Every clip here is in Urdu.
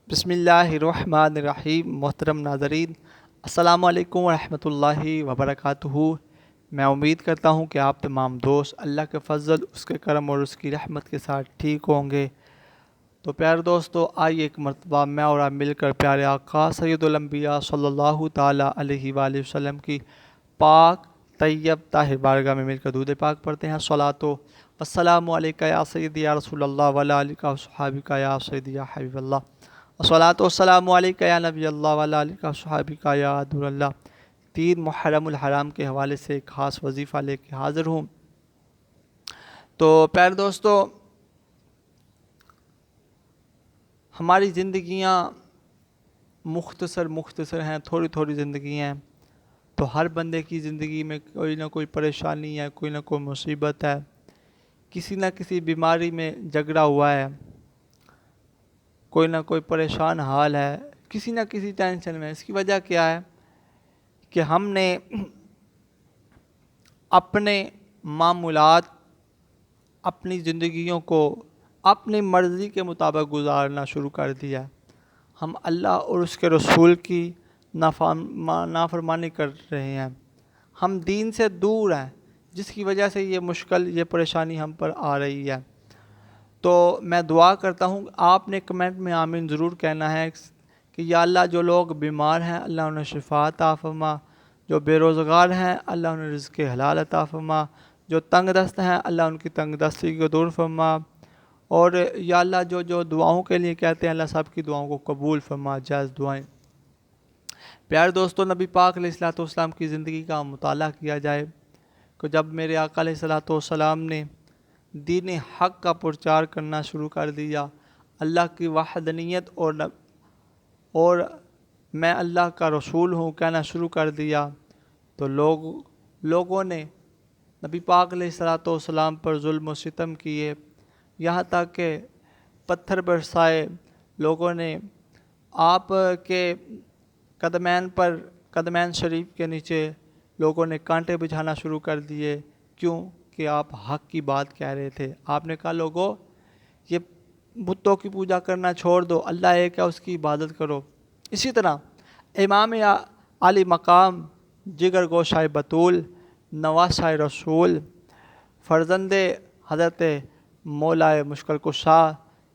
بسم اللہ الرحمن الرحیم۔ محترم ناظرین، السلام علیکم ورحمۃ اللہ وبرکاتہ۔ میں امید کرتا ہوں کہ آپ تمام دوست اللہ کے فضل، اس کے کرم اور اس کی رحمت کے ساتھ ٹھیک ہوں گے۔ تو پیارے دوستو، آئیے ایک مرتبہ میں اور آپ مل کر پیارے آقا سید الانبیاء صلی اللہ تعالیٰ علیہ وآلہ وسلم کی پاک طیب طاہر بارگاہ میں مل کر درود پاک پڑھتے ہیں۔ صلاۃ و السلام علیکہ یا سیدی یا رسول اللہ وعلی آلہ وصحبہ یا سیدی یا حبیب اللہ، الصلاۃ والسلام علیکہ یا نبی اللہ وعلی آلہ وصحبہ یا عدو اللہ۔ 3 محرم الحرام کے حوالے سے ایک خاص وظیفہ لے کے حاضر ہوں۔ تو پیارے دوستو، ہماری زندگیاں مختصر ہیں، تھوڑی زندگی ہیں۔ تو ہر بندے کی زندگی میں کوئی نہ کوئی پریشانی ہے، کوئی نہ کوئی مصیبت ہے، کسی نہ کسی بیماری میں جگڑا ہوا ہے، کوئی نہ کوئی پریشان حال ہے، کسی نہ کسی ٹینشن میں۔ اس کی وجہ کیا ہے کہ ہم نے اپنے معمولات، اپنی زندگیوں کو اپنی مرضی کے مطابق گزارنا شروع کر دیا۔ ہم اللہ اور اس کے رسول کی نافرمانی کر رہے ہیں، ہم دین سے دور ہیں، جس کی وجہ سے یہ مشکل، یہ پریشانی ہم پر آ رہی ہے۔ تو میں دعا کرتا ہوں، آپ نے کمنٹ میں آمین ضرور کہنا ہے کہ یا اللہ جو لوگ بیمار ہیں اللہ انہیں شفا عطا فرما، جو بے روزگار ہیں اللہ انہیں رزق حلال عطا فرما، جو تنگ دست ہیں اللہ ان کی تنگ دستی کو دور فرما، اور یا اللہ جو دعاؤں کے لیے کہتے ہیں اللہ سب کی دعاؤں کو قبول فرما، جائز دعائیں۔ پیارے دوستو، نبی پاک علیہ الصلوۃ والسلام کی زندگی کا مطالعہ کیا جائے کہ جب میرے آقا علیہ الصلوۃ والسلام نے دین حق کا پرچار کرنا شروع کر دیا، اللہ کی وحدانیت اور میں اللہ کا رسول ہوں کہنا شروع کر دیا، تو لوگوں نے نبی پاک علیہ الصلوۃ والسلام پر ظلم و ستم کیے، یہاں تک کہ پتھر برسائے، لوگوں نے آپ کے قدمین شریف کے نیچے لوگوں نے کانٹے بچھانا شروع کر دیے۔ کیوں؟ کہ آپ حق کی بات کہہ رہے تھے۔ آپ نے کہا لوگوں، یہ بتوں کی پوجا کرنا چھوڑ دو، اللہ ایک ہے، اس کی عبادت کرو۔ اسی طرح امام علی مقام، جگر گوشہ بطول، نواسہ رسول، فرزند حضرت مولا مشکل کشا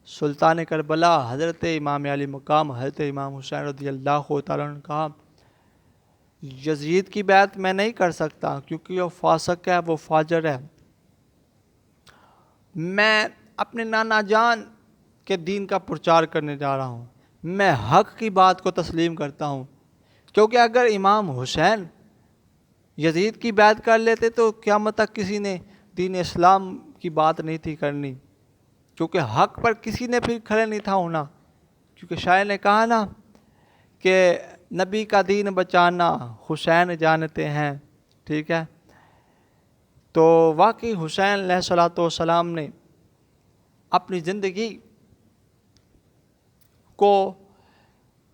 سلطان کربلا حضرت امام علی مقام حضرت امام حسین رضی اللہ تعالیٰ نے کہا یزید کی بیعت میں نہیں کر سکتا کیونکہ وہ فاسق ہے، وہ فاجر ہے۔ میں اپنے نانا جان کے دین کا پرچار کرنے جا رہا ہوں، میں حق کی بات کو تسلیم کرتا ہوں، کیونکہ اگر امام حسین یزید کی بیعت کر لیتے تو قیامت تک کسی نے دین اسلام کی بات نہیں تھی کرنی، کیونکہ حق پر کسی نے پھر کھڑے نہیں تھا ہونا۔ کیونکہ شاعر نے کہا نا کہ نبی کا دین بچانا حسین جانتے ہیں، ٹھیک ہے۔ تو واقعی حسین علیہ الصلوۃ والسلام نے اپنی زندگی کو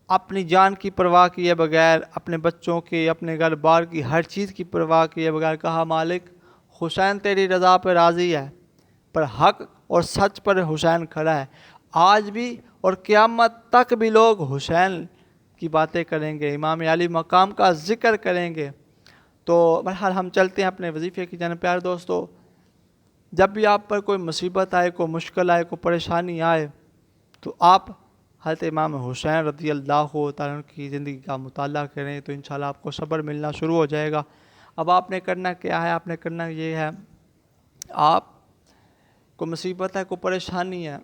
اپنی جان کی پرواہ کیے بغیر، اپنے بچوں کی، اپنے گھر بار کی، ہر چیز کی پرواہ کیے بغیر کہا مالک حسین تیری رضا پہ راضی ہے، پر حق اور سچ پر حسین کھڑا ہے۔ آج بھی اور قیامت تک بھی لوگ حسین کی باتیں کریں گے، امام علی مقام کا ذکر کریں گے۔ تو بہرحال ہم چلتے ہیں اپنے وظیفے کی جانب۔ پیارے دوستو، جب بھی آپ پر کوئی مصیبت آئے، کوئی مشکل آئے، کوئی پریشانی آئے، تو آپ حضرت امام حسین رضی اللہ تعالیٰ کی زندگی کا مطالعہ کریں تو انشاءاللہ آپ کو صبر ملنا شروع ہو جائے گا۔ اب آپ نے کرنا کیا ہے؟ آپ نے کرنا یہ ہے، آپ کو مصیبت ہے، کوئی پریشانی ہے،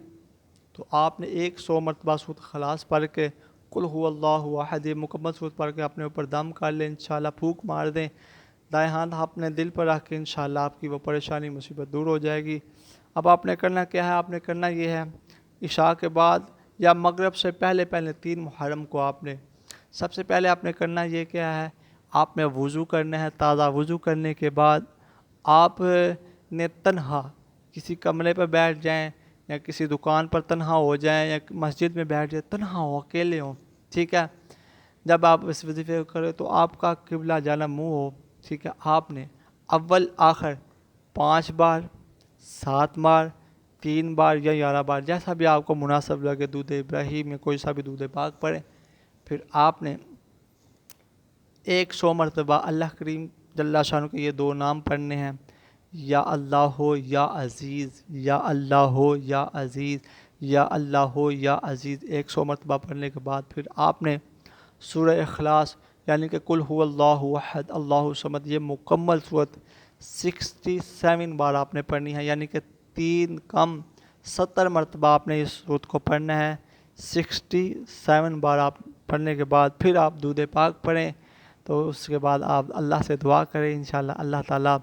تو آپ نے 100 مرتبہ سورۃ اخلاص پڑھ کے، قل هو اللہ احد، مکمل سورۃ پڑھ کے اپنے اوپر دم کر لیں، انشاءاللہ پھونک مار دیں، دائیں ہاتھ اپنے دل پر رکھ کے، انشاءاللہ آپ کی وہ پریشانی مصیبت دور ہو جائے گی۔ اب آپ نے کرنا کیا ہے؟ آپ نے کرنا یہ ہے، عشاء کے بعد یا مغرب سے پہلے 3 محرم کو آپ نے سب سے پہلے آپ نے کرنا یہ کیا ہے، آپ نے وضو کرنا ہے۔ تازہ وضو کرنے کے بعد آپ نے تنہا کسی کمرے پر بیٹھ جائیں یا کسی دکان پر تنہا ہو جائیں یا مسجد میں بیٹھ جائیں، تنہا ہو، اکیلے ہوں، ٹھیک ہے۔ جب آپ اس وظیفے کو کریں تو آپ کا قبلہ جانب منہ ہو، ٹھیک ہے۔ آپ نے اول آخر 5 بار، 7 بار، 3 بار یا 11 بار، جیسا بھی آپ کو مناسب لگے، دودھ ابراہیم میں کوئی سا بھی دودھ پاک پڑھیں۔ پھر آپ نے 100 مرتبہ اللہ کریم جل شانہ کے یہ 2 نام پڑھنے ہیں، یا اللہ ہو یا عزیز، یا اللہ ہو یا عزیز، یا اللہ ہو یا عزیز۔ 100 مرتبہ پڑھنے کے بعد پھر آپ نے سورہ اخلاص یعنی کہ قل هو اللہ احد اللہ الصمد، یہ مکمل صورت 67 بار آپ نے پڑھنی ہے، یعنی کہ 3 کم 70 مرتبہ آپ نے اس صورت کو پڑھنا ہے۔ 67 بار آپ پڑھنے کے بعد پھر آپ دودھ پاک پڑھیں، تو اس کے بعد آپ اللہ سے دعا کریں، انشاءاللہ اللہ تعالیٰ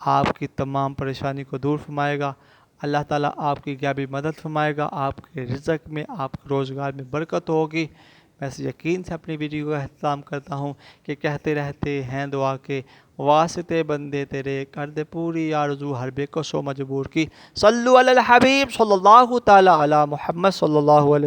آپ کی تمام پریشانی کو دور فرمائے گا، اللہ تعالیٰ آپ کی غیبی مدد فرمائے گا، آپ کے رزق میں، آپ کے روزگار میں برکت ہوگی۔ میں اس یقین سے اپنی ویڈیو کا اختتام کرتا ہوں کہ کہتے رہتے ہیں دعا کے واسطے بندے تیرے، کر دے پوری آرزو ہر بے کس و مجبور کی۔ صلو علی الحبیب صلی اللہ تعالی علی محمد صلی اللہ علیہ